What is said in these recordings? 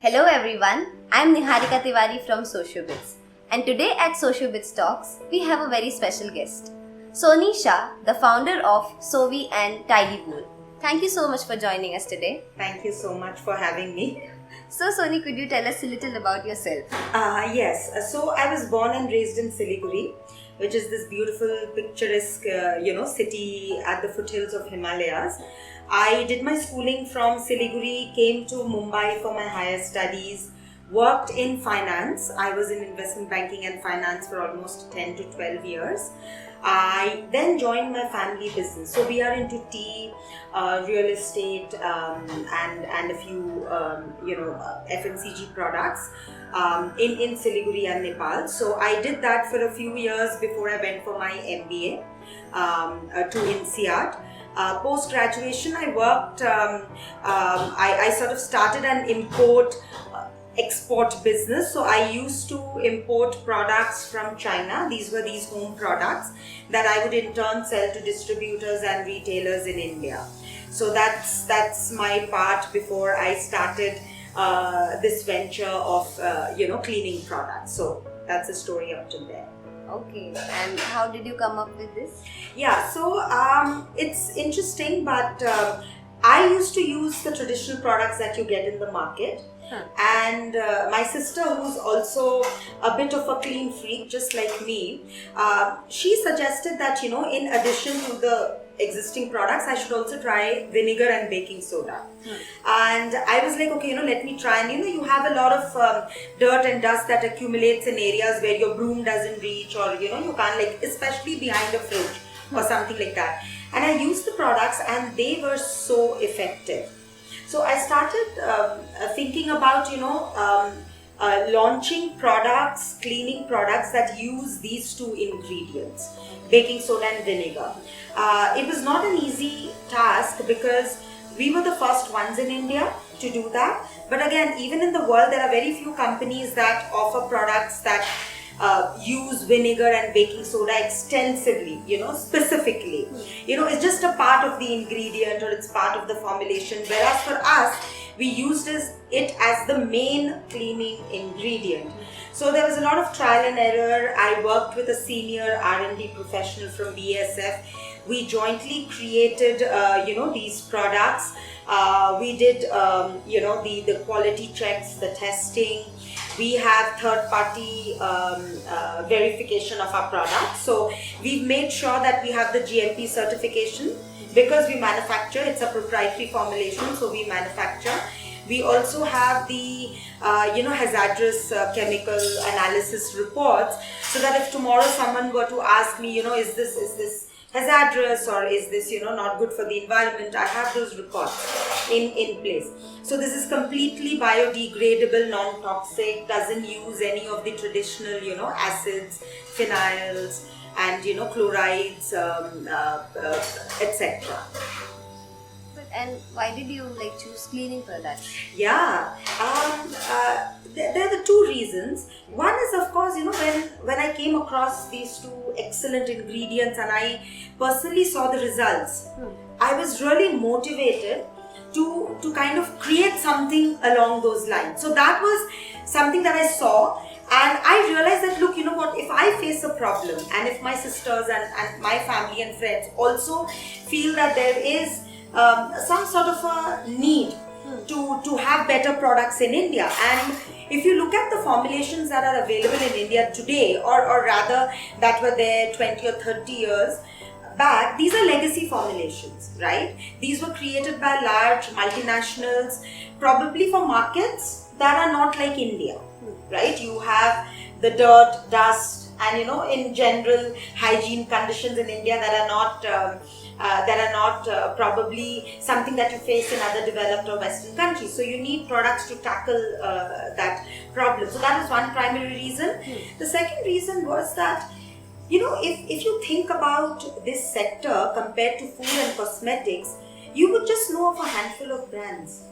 Hello everyone, I am Niharika Tiwari from Sociobits, and today at Sociobits Talks, we have a very special guest, Soniya Shah, the founder of Sovi and Tydi Bowl. Thank you so much for joining us today. Thank you so much for having me. So Soni, could you tell us a little about yourself? Yes, so I was born and raised in Siliguri, which is this beautiful, picturesque, city at the foothills of Himalayas. I did my schooling from Siliguri, came to Mumbai for my higher studies, worked in finance. I was in investment banking and finance for almost 10 to 12 years. I then joined my family business. So we are into tea, real estate, and a few FMCG products in Siliguri and Nepal. So I did that for a few years before I went for my MBA to INSEAD. Post-graduation, I worked, I sort of started an export business. So I used to import products from China. These were these home products that I would in turn sell to distributors and retailers in India. So that's my part before I started this venture of cleaning products. So that's the story up to there. Okay, and how did you come up with this? Yeah, so it's interesting, but I used to use the traditional products that you get in the market. And my sister, who's also a bit of a clean freak, just like me, she suggested that, in addition to the existing products, I should also try vinegar and baking soda. And I was like, okay, let me try. And you have a lot of dirt and dust that accumulates in areas where your broom doesn't reach, or you can't, especially behind a fridge or something like that. And I used the products and they were so effective. So I started thinking about, launching products, cleaning products that use these two ingredients, baking soda and vinegar. It was not an easy task because we were the first ones in India to do that. But again, even in the world, there are very few companies that offer products that use vinegar and baking soda extensively, specifically. It's just a part of the ingredient or it's part of the formulation. Whereas for us, we used it as the main cleaning ingredient. So there was a lot of trial and error. I worked with a senior R&D professional from BASF. We jointly created, these products. We did, the quality checks, the testing. We have third-party verification of our products. So we've made sure that we have the GMP certification because we manufacture. It's a proprietary formulation, so we manufacture. We also have the, hazardous chemical analysis reports, so that if tomorrow someone were to ask me, is this hazardous or is this not good for the environment, I have those reports in place. So this is completely biodegradable, non-toxic, doesn't use any of the traditional acids, phenols and chlorides, etc. And why did you choose cleaning products? Yeah, there are the two reasons. One is, of course, when I came across these two excellent ingredients and I personally saw the results, I was really motivated to kind of create something along those lines. So that was something that I saw, and I realized that, look, if I face a problem and if my sisters and my family and friends also feel that there is some sort of a need to have better products in India. And if you look at the formulations that are available in India today, or rather that were there 20 or 30 years back, these are legacy formulations, right? These were created by large multinationals, probably for markets that are not like India, right? You have the dirt, dust, and in general hygiene conditions in India that are not probably something that you face in other developed or Western countries. So you need products to tackle that problem. So that is one primary reason. The second reason was that, if you think about this sector compared to food and cosmetics, you would just know of a handful of brands,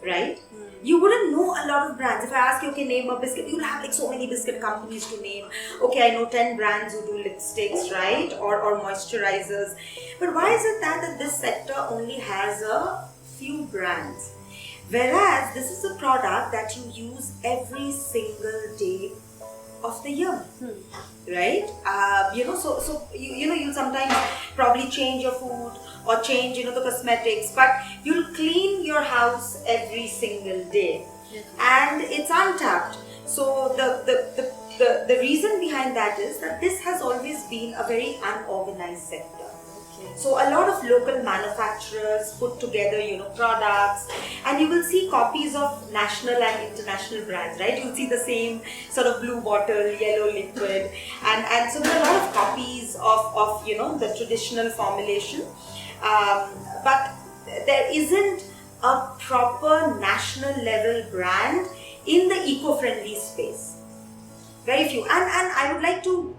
right? You wouldn't know a lot of brands. If I ask you, okay, name a biscuit, you'll have so many biscuit companies to name. Okay, I know 10 brands who do lipsticks, right? Or moisturizers. But why is it that this sector only has a few brands? Whereas this is a product that you use every single day of the year, right? You sometimes probably change your food or change the cosmetics, but you'll clean your house every single day, and it's untapped. So the reason behind that is that this has always been a very unorganized sector. So a lot of local manufacturers put together, products, and you will see copies of national and international brands, right? You'll see the same sort of blue bottle, yellow liquid, and so there are a lot of copies of the traditional formulation, but there isn't a proper national level brand in the eco-friendly space. Very few, and I would like to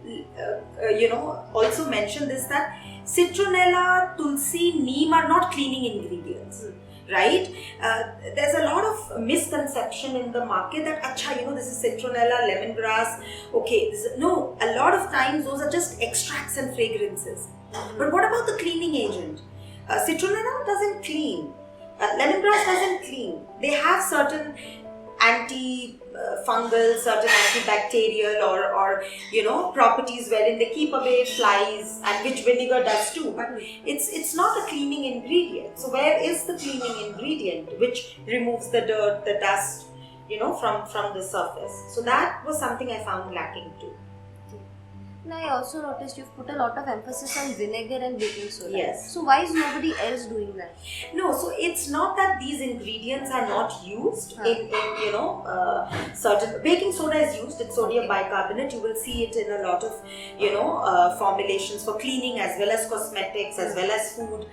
also mention this, that citronella, tulsi, neem are not cleaning ingredients, right? There's a lot of misconception in the market that this is citronella, lemongrass, okay, no, a lot of times those are just extracts and fragrances. But what about the cleaning agent? Citronella doesn't clean, lemongrass doesn't clean. They have certain anti-fungal, certain antibacterial or properties wherein they keep away flies, and which vinegar does too, but it's not a cleaning ingredient. So where is the cleaning ingredient which removes the dirt, the dust, from the surface? So that was something I found lacking too. And I also noticed you've put a lot of emphasis on vinegar and baking soda. Yes. So why is nobody else doing that? No, so it's not that these ingredients are not used in certain. Baking soda is used. It's sodium bicarbonate. You will see it in a lot of formulations for cleaning as well as cosmetics as well as food.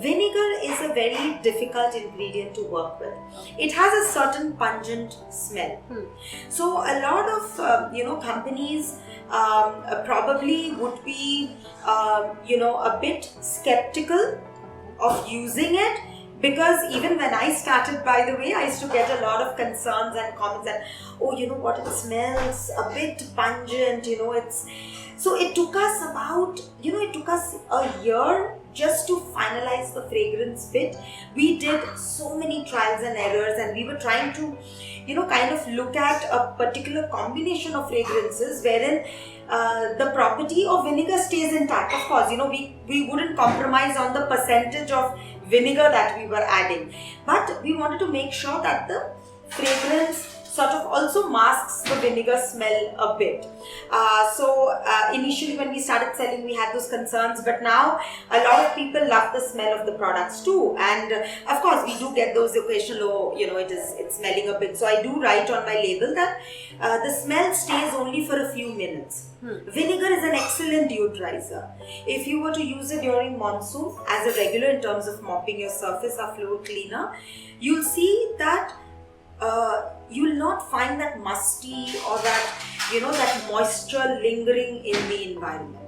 Vinegar is a very difficult ingredient to work with. It has a certain pungent smell. So a lot of companies probably would be a bit skeptical of using it, because even when I started, by the way, I used to get a lot of concerns and comments that, it smells a bit pungent, so it took us a year just to finalize the fragrance bit. We did so many trials and errors, and we were trying to kind of look at a particular combination of fragrances wherein the property of vinegar stays intact. Of course, we wouldn't compromise on the percentage of vinegar that we were adding, but we wanted to make sure that the fragrance sort of also masks the vinegar smell a bit. Initially when we started selling, we had those concerns, but now a lot of people love the smell of the products too. And of course, we do get those occasional, it's smelling a bit. So I do write on my label that the smell stays only for a few minutes. Vinegar is an excellent deodorizer. If you were to use it during monsoon as a regular in terms of mopping your surface or floor cleaner, you'll see that you'll not find that musty or that moisture lingering in the environment.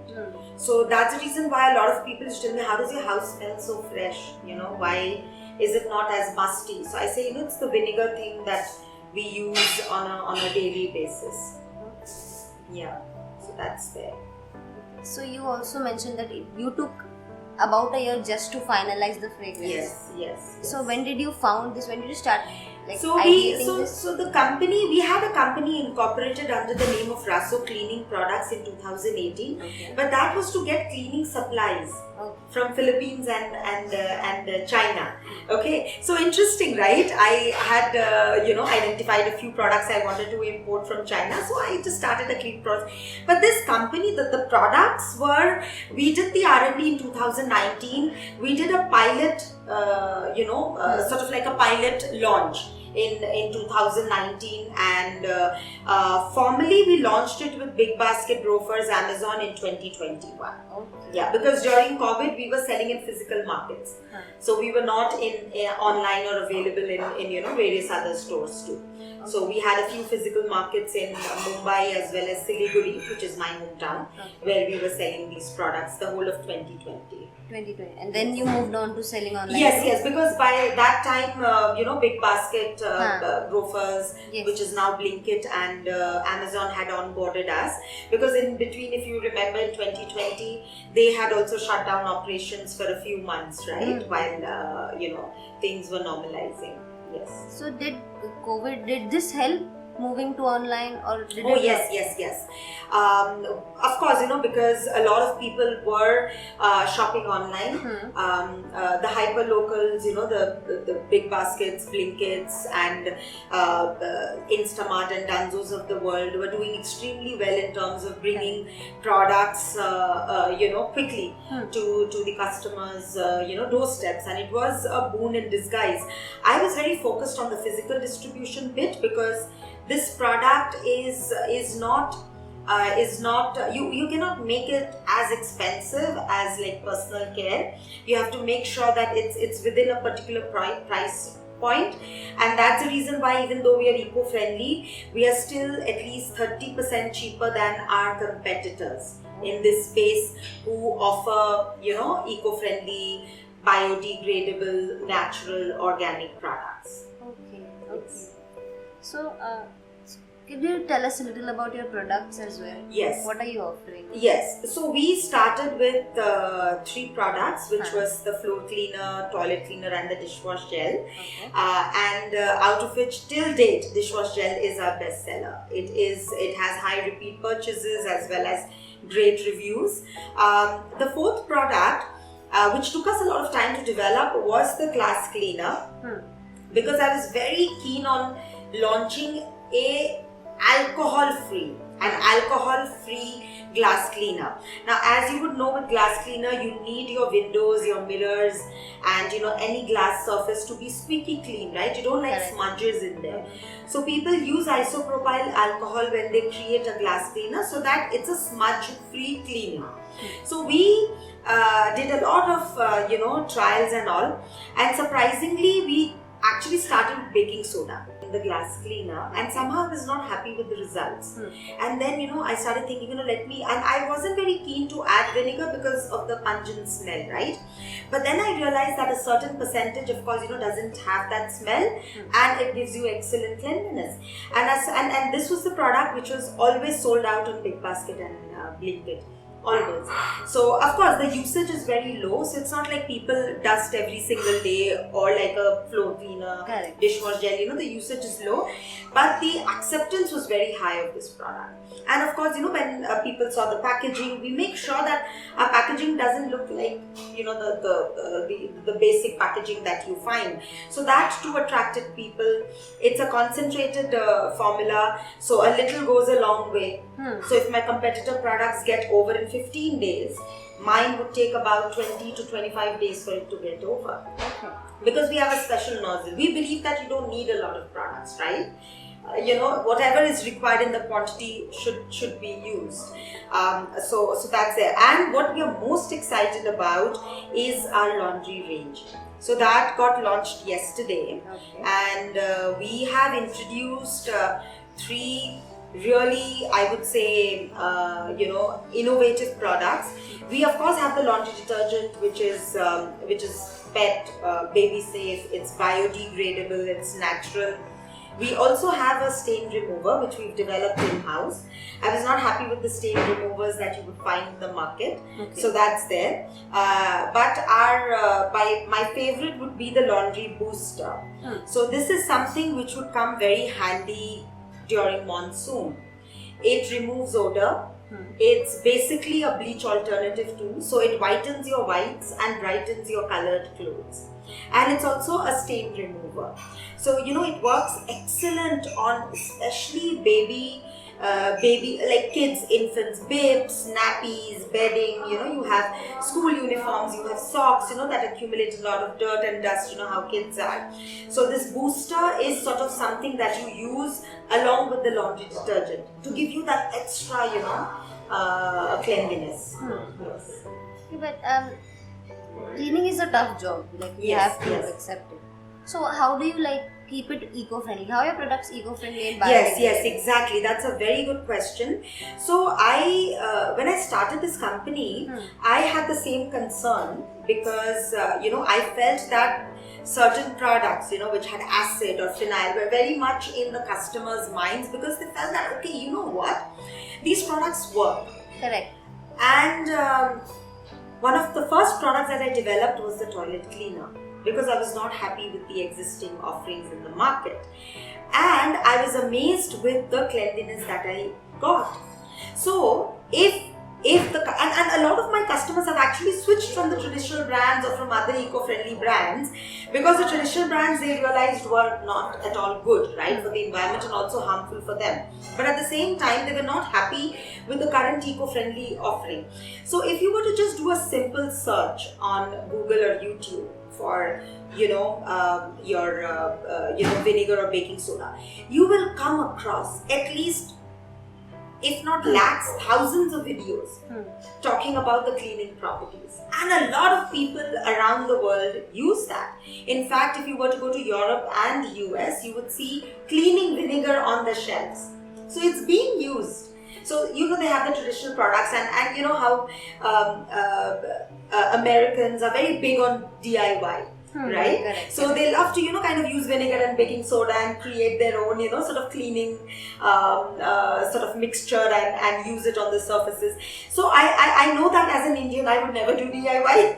So that's the reason why a lot of people tell me, how does your house smell so fresh? Why is it not as musty? So I say, it's the vinegar thing that we use on a daily basis. Yeah, so that's there. So you also mentioned that you took about a year just to finalize the fragrance. Yes. So when did you found this? When did you start? So the company, we had a company incorporated under the name of Rasso Cleaning Products in 2018, but that was to get cleaning supplies from Philippines and China. Okay, so interesting, right? I had identified a few products I wanted to import from China, so I just started a clean process. But this company, the products were, we did the R&D in 2019. We did a pilot, sort of like a pilot launch in 2019, and formally we launched it with Big Basket, Grofers, Amazon in 2021. Yeah, because during COVID we were selling in physical markets, so we were not in online or available in various other stores too. So we had a few physical markets in Mumbai as well as Siliguri, which is my hometown, where we were selling these products the whole of 2020. And then you moved on to selling online? Yes, because by that time, Big Basket, Grofers, which is now Blinkit, and Amazon had onboarded us. Because in between, if you remember, in 2020, they had also shut down operations for a few months, right? While, things were normalizing. Yes. So did this help moving to online, or did Oh it yes. Of course, because a lot of people were shopping online. The hyper locals, the big baskets, Blinkits, and Instamart and Danzos of the world were doing extremely well in terms of bringing products, quickly to the customers, doorsteps, and it was a boon in disguise. I was very focused on the physical distribution bit because this product is not you cannot make it as expensive as like personal care. You have to make sure that it's within a particular price point, and that's the reason why even though we are eco-friendly, we are still at least 30% cheaper than our competitors in this space who offer eco-friendly, biodegradable, natural, organic products. Okay. So, can you tell us a little about your products as well? Yes. What are you offering? Yes. So we started with 3 products, which was the floor cleaner, toilet cleaner, and the dishwash gel. Okay. And out of which, till date, dishwash gel is our best seller. It has high repeat purchases as well as great reviews. The 4th product, which took us a lot of time to develop, was the glass cleaner, because I was very keen on launching an alcohol-free glass cleaner. Now, as you would know, with glass cleaner, you need your windows, your mirrors, and any glass surface to be squeaky clean, right? You don't like smudges in there. So people use isopropyl alcohol when they create a glass cleaner so that it's a smudge-free cleaner. So we did a lot of trials and all, and surprisingly, we actually started with baking soda in the glass cleaner, and somehow I was not happy with the results. And then I started thinking, and I wasn't very keen to add vinegar because of the pungent smell, right? But then I realized that a certain percentage, of course, doesn't have that smell, and it gives you excellent cleanliness. And this was the product which was always sold out on Big Basket and Blinkit. Always. So of course the usage is very low, so it's not like people dust every single day or like a floor cleaner, dishwash gel, the usage is low, but the acceptance was very high of this product. And of course, when people saw the packaging, we make sure that our packaging doesn't look like the basic packaging that you find, so that too attracted people. It's a concentrated formula, so a little goes a long way. So if my competitor products get over in 15 days, mine would take about 20 to 25 days for it to get over. Because we have a special nozzle. We believe that you don't need a lot of products, right? Whatever is required in the quantity should be used. So that's there. And what we are most excited about is our laundry range. So that got launched yesterday, and we have introduced 3 really, I would say, innovative products. We of course have the laundry detergent, which is pet, baby safe. It's biodegradable. It's natural. We also have a stain remover, which we've developed in-house. I was not happy with the stain removers that you would find in the market, so that's there. But my favorite would be the laundry booster. So this is something which would come very handy during monsoon. It removes odor. It's basically a bleach alternative too, so it whitens your whites and brightens your colored clothes. And it's also a stain remover. So it works excellent on especially baby like kids, infants, bibs, nappies, bedding. You have school uniforms, you have socks, that accumulate a lot of dirt and dust, how kids are. So this booster is sort of something that you use along with the laundry detergent to give you that extra, cleanliness. Yes. But cleaning is a tough job. Like you have to accept it. So how do you keep it eco-friendly? How are your products eco-friendly and biodegradable? Yes, exactly. That's a very good question. So when I started this company, I had the same concern because I felt that certain products, which had acid or phenyl, were very much in the customers' minds because they felt that, okay, you know what, these products work. Correct. And one of the first products that I developed was the toilet cleaner. because I was not happy with the existing offerings in the market. And I was amazed with the cleanliness that I got. So if the and a lot of my customers have actually switched from the traditional brands or from other eco-friendly brands, because the traditional brands they realized were not at all good, right, for the environment and also harmful for them. But at the same time, they were not happy with the current eco-friendly offering. So if you were to just do a simple search on Google or YouTube for your vinegar or baking soda, you will come across at least, if not lakhs, thousands of videos talking about the cleaning properties. And a lot of people around the world use that. In fact, if you were to go to Europe and US, you would see cleaning vinegar on the shelves. So it's being used. So, they have the traditional products and you know how Americans are very big on DIY. Right? Correct. So they love to, kind of use vinegar and baking soda and create their own, sort of cleaning sort of mixture and use it on the surfaces. So I know that as an Indian, I would never do DIY.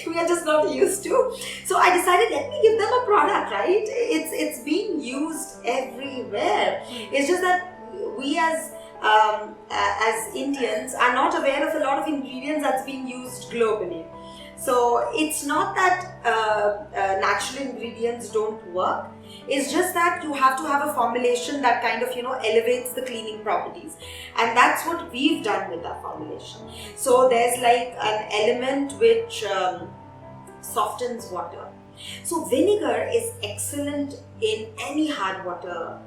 We are just not used to. So I decided, let me give them a product, right? It's being used everywhere. It's just that we as Indians are not aware of a lot of ingredients that's being used globally. So it's not that natural ingredients don't work. It's just that you have to have a formulation that kind of elevates the cleaning properties, and that's what we've done with our formulation. So there's like an element which softens water. So vinegar is excellent in any hard water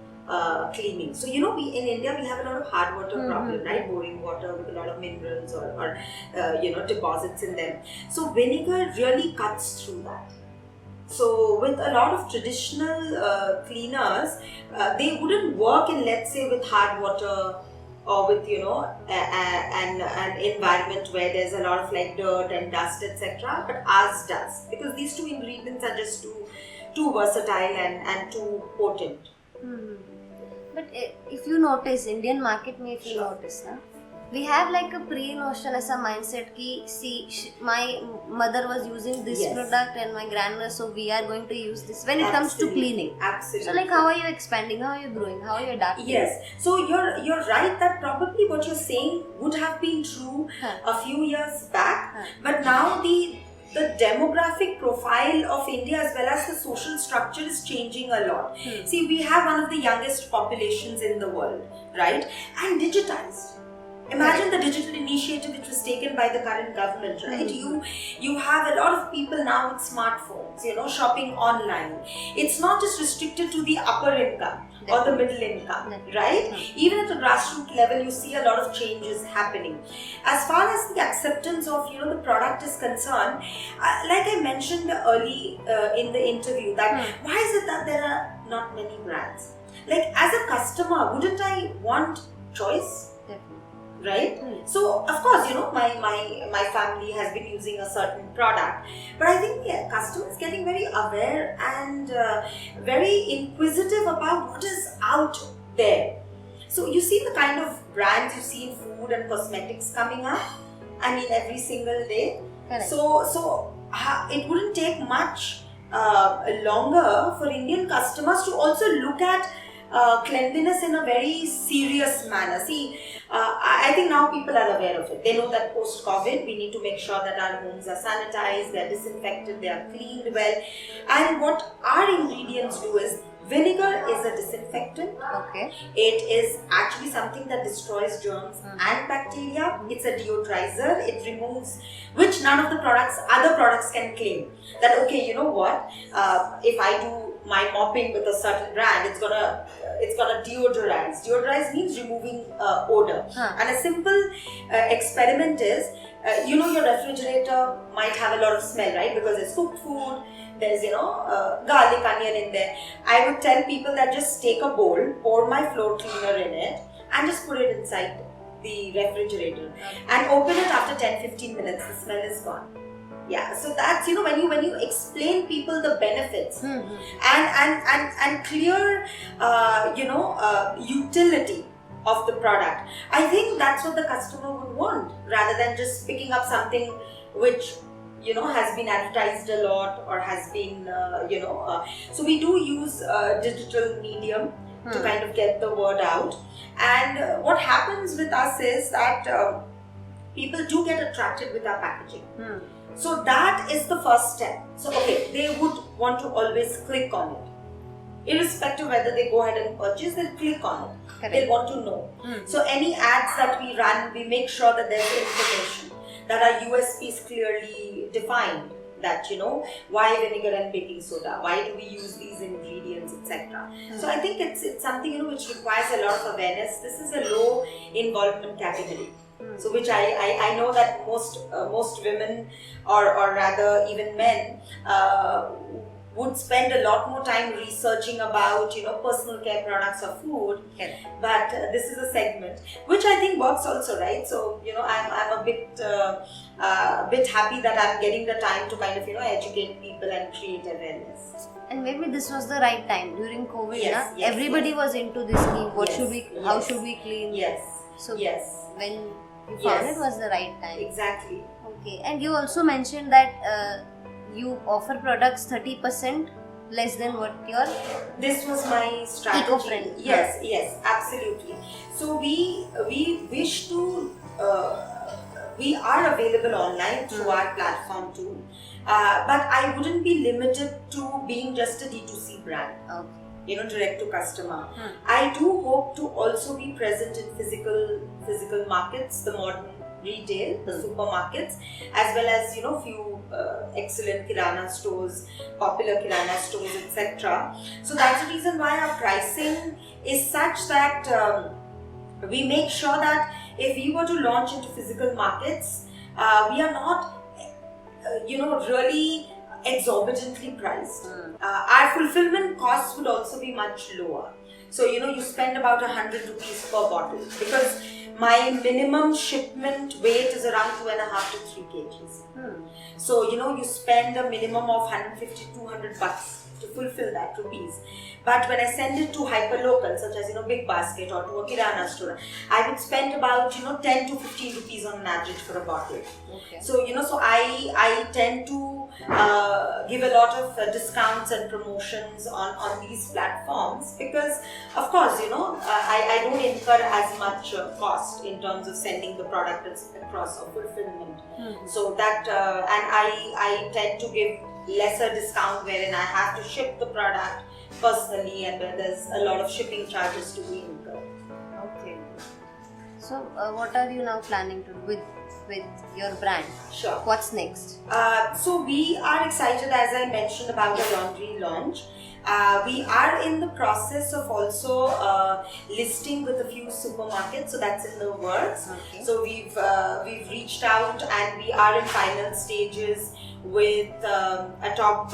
cleaning. So we in India we have a lot of hard water problem, right? Boring water with a lot of minerals or deposits in them. So vinegar really cuts through that. So with a lot of traditional cleaners, they wouldn't work in, let's say, with hard water or with an environment where there's a lot of like dirt and dust, etc. But ours does, because these two ingredients are just too versatile and too potent. But if you notice, Indian market mein if you notice, we have like a pre-notion as a mindset ki, see, my mother was using this product and my grandmother, so we are going to use this when it comes to cleaning. Absolutely. So like, how are you expanding? How are you growing? How are you adapting? Yes. So you're right that probably what you're saying would have been true a few years back, but now the demographic profile of India as well as the social structure is changing a lot. See, we have one of the youngest populations in the world, right? And digitized. Imagine the digital initiative which was taken by the current government, right? You have a lot of people now with smartphones, shopping online. It's not just restricted to the upper income or the middle income, right? Even at the grassroots level, you see a lot of changes happening. As far as the acceptance of the product is concerned, like I mentioned early in the interview, that why is it that there are not many brands? Like, as a customer, wouldn't I want choice? Right? So, of course, my family has been using a certain product, but I think the customer is getting very aware and very inquisitive about what is out there. So, you see the kind of brands you see in food and cosmetics coming up, every single day. Correct. So it wouldn't take much longer for Indian customers to also look at cleanliness in a very serious manner. See, I think now people are aware of it. They know that post-COVID, we need to make sure that our homes are sanitized, they are disinfected, they are cleaned well. And what our ingredients do is, vinegar is a disinfectant. Okay. It is actually something that destroys germs and bacteria. It's a deodorizer. It removes, which none of the other products can claim. That, okay, you know what, if I do my mopping with a certain brand, it's gonna deodorize. Deodorize means removing odor. And a simple experiment is, your refrigerator might have a lot of smell, right? Because it's cooked food, there's garlic, onion in there. I would tell people that just take a bowl, pour my floor cleaner in it, and just put it inside the refrigerator and open it after 10-15 minutes. The smell is gone. Yeah, so that's when you explain people the benefits and clear utility of the product, I think that's what the customer would want, rather than just picking up something which has been advertised a lot or has been, so we do use digital medium to kind of get the word out. And what happens with us is that people do get attracted with our packaging. So that is the first step. So okay, they would want to always click on it. Irrespective whether they go ahead and purchase, they'll click on it. Correct. They'll want to know. So any ads that we run, we make sure that there's information, that our USP is clearly defined. That why vinegar and baking soda, why do we use these ingredients, etc. So I think it's something which requires a lot of awareness. This is a low involvement category. So which I know that most women or rather even men would spend a lot more time researching about personal care products or food. But this is a segment which I think works also, right? So I'm a bit happy that I'm getting the time to kind of educate people and create awareness. And maybe this was the right time during COVID. Yes, everybody was into this scheme. How should we clean? Yes. So yes. when you found it was the right time. Exactly. Okay. And you also mentioned that you offer products 30% less than what your... This was my strategy. Eco-friendly. Yes, absolutely. So we wish to, we are available online through our platform too. But I wouldn't be limited to being just a D2C brand. Okay. Direct to customer. I do hope to also be present in physical markets, the modern retail, the supermarkets, as well as few excellent kirana stores, popular kirana stores, etc. So that's the reason why our pricing is such that we make sure that if we were to launch into physical markets, we are not really exorbitantly priced. Our fulfillment costs would also be much lower. So you spend about 100 rupees per bottle, because my minimum shipment weight is around 2.5 to 3 kgs. So you spend a minimum of 150 200 bucks to fulfill that rupees. But when I send it to hyperlocal, such as Big Basket or to a kirana store, I would spend about 10 to 15 rupees on an average for a bottle. Okay. So so I tend to give a lot of discounts and promotions on these platforms, because of course I don't incur as much cost in terms of sending the product across or fulfillment. So that and I tend to give lesser discount wherein I have to ship the product personally, and there's a lot of shipping charges to be incurred. Okay. So what are you now planning to do with your brand? Sure. What's next? So we are excited, as I mentioned, about the laundry launch. We are in the process of also listing with a few supermarkets, so that's in the works. Okay. So we've reached out and we are in final stages with a top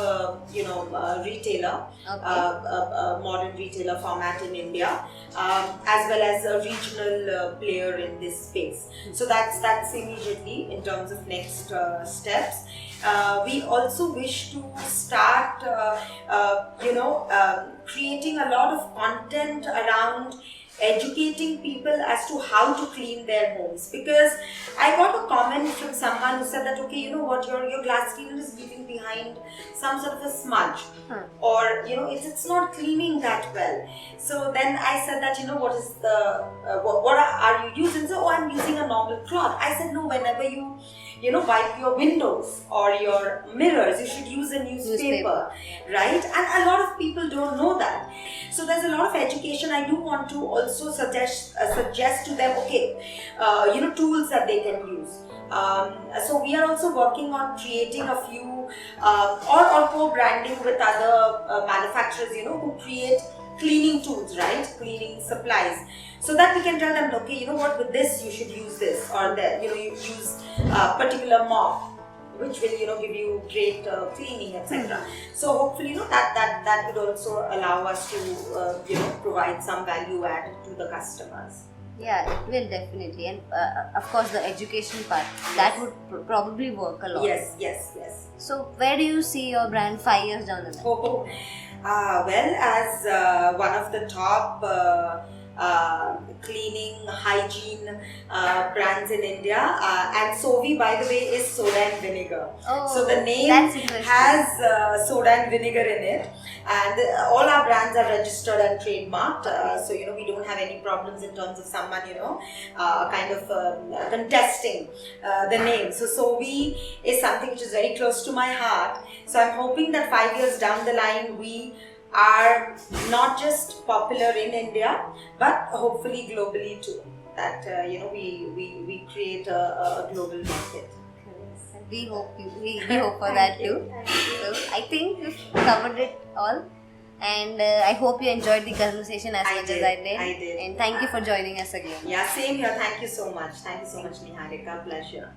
retailer, a modern retailer format in India, as well as a regional player in this space. So that's immediately in terms of next steps. We also wish to start creating a lot of content around educating people as to how to clean their homes, because I got a comment from someone who said that, okay, you know what, your glass cleaner is leaving behind some sort of a smudge, or it's not cleaning that well. So then I said that, what is the what are you using? So I'm using a normal cloth. I said no, whenever you wipe your windows or your mirrors, you should use a newspaper, right? And a lot of people don't know that. So there's a lot of education. I do want to also suggest to them, tools that they can use. So we are also working on creating a few or co-branding with other manufacturers, who create cleaning tools, right? Cleaning supplies. So that we can tell them, okay, what, with this you should use this, or that, you use a particular mop, which will, give you great cleaning, etc. So hopefully, that would also allow us to, provide some value add to the customers. Yeah, it will definitely, and of course the education part, that would probably work a lot. Yes. So where do you see your brand 5 years down the line? Well, as one of the top cleaning, hygiene brands in India. And Sovi, by the way, is soda and vinegar. Oh, So the name that's interesting. has soda and vinegar in it. And all our brands are registered and trademarked. So, we don't have any problems in terms of someone, kind of contesting the name. So Sovi is something which is very close to my heart. So I'm hoping that 5 years down the line, we are not just popular in India, but hopefully globally too. That we create a global market. We hope for that too. So I think we've covered it all, and I hope you enjoyed the conversation as much as I did. I did. And thank you for joining us again. Yeah, same here. Thank you so much. Thank you so much, Niharika. Pleasure.